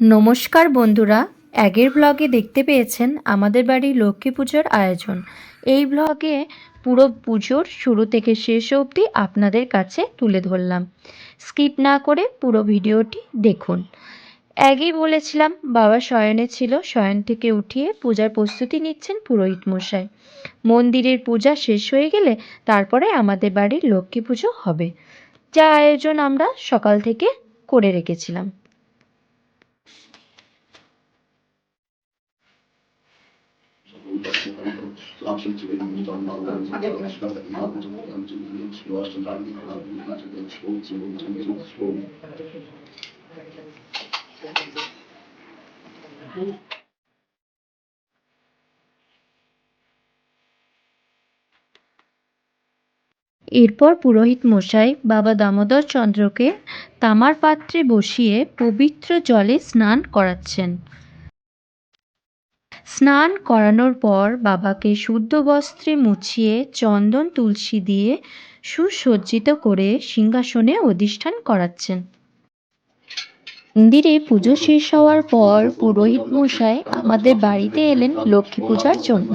নমস্কার বন্ধুরা, আগের ব্লগে দেখতে পেয়েছেন আমাদের বাড়ির লক্ষ্মী পুজোর আয়োজন। এই ব্লগে পুরো পুজোর শুরু থেকে শেষ অবধি আপনাদের কাছে তুলে ধরলাম। স্কিপ না করে পুরো ভিডিওটি দেখুন। আগেই বলেছিলাম বাবা শয়নে ছিল, শয়ন থেকে উঠিয়ে পূজার প্রস্তুতি নিচ্ছেন পুরোহিত মশাই। মন্দিরের পূজা শেষ হয়ে গেলে তারপরে আমাদের বাড়ির লক্ষ্মী পুজো হবে, যা আয়োজন আমরা সকাল থেকে করে রেখেছিলাম। এরপর পুরোহিত মশাই বাবা দামোদর চন্দ্রকে তামার পাত্রে বসিয়ে পবিত্র জলে স্নান করাচ্ছেন। স্নান করানোর পর বাবাকে শুদ্ধ বস্ত্রে মুছিয়ে চন্দন তুলসী দিয়ে সুসজ্জিত করে সিংহাসনে অধিষ্ঠান করাচ্ছেন। মন্দিরে পুজো শেষ হওয়ার পর পুরোহিত মশাই আমাদের বাড়িতে এলেন লক্ষ্মী পূজার জন্য।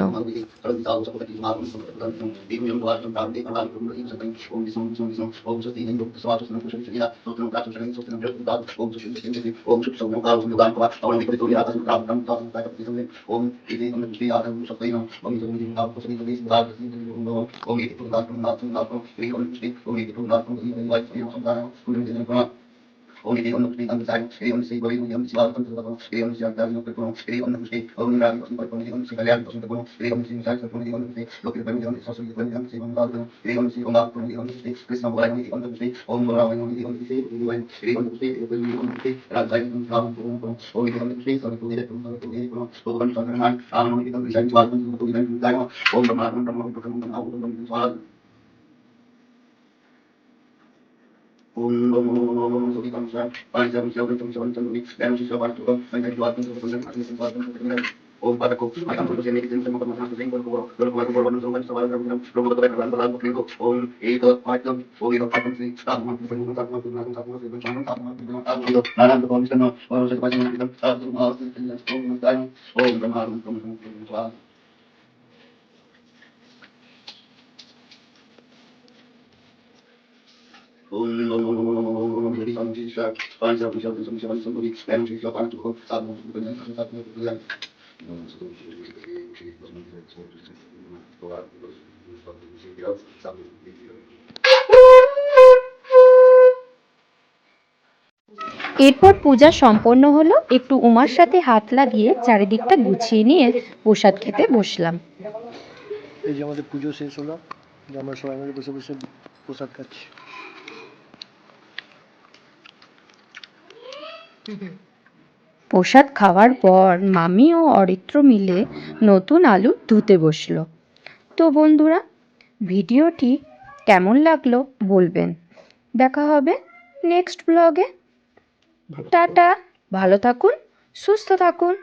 এরপর পূজা সম্পন্ন হলো। একটু উমার সাথে হাত লাগিয়ে চারিদিকটা গুছিয়ে নিয়ে প্রসাদ খেতে বসলাম। এই যে আমাদের পুজো শেষ হলো, আমরা সবাই মিলে বসে বসে প্রসাদ খাচ্ছি। প্রসাদ খাওয়ার পর মামি ও অরিত্র মিলে নতুন আলু ধুতে বসলো। তো বন্ধুরা, ভিডিওটি কেমন লাগলো বলবেন। দেখা হবে নেক্সট ব্লগে। টাটা, ভালো থাকুন, সুস্থ থাকুন।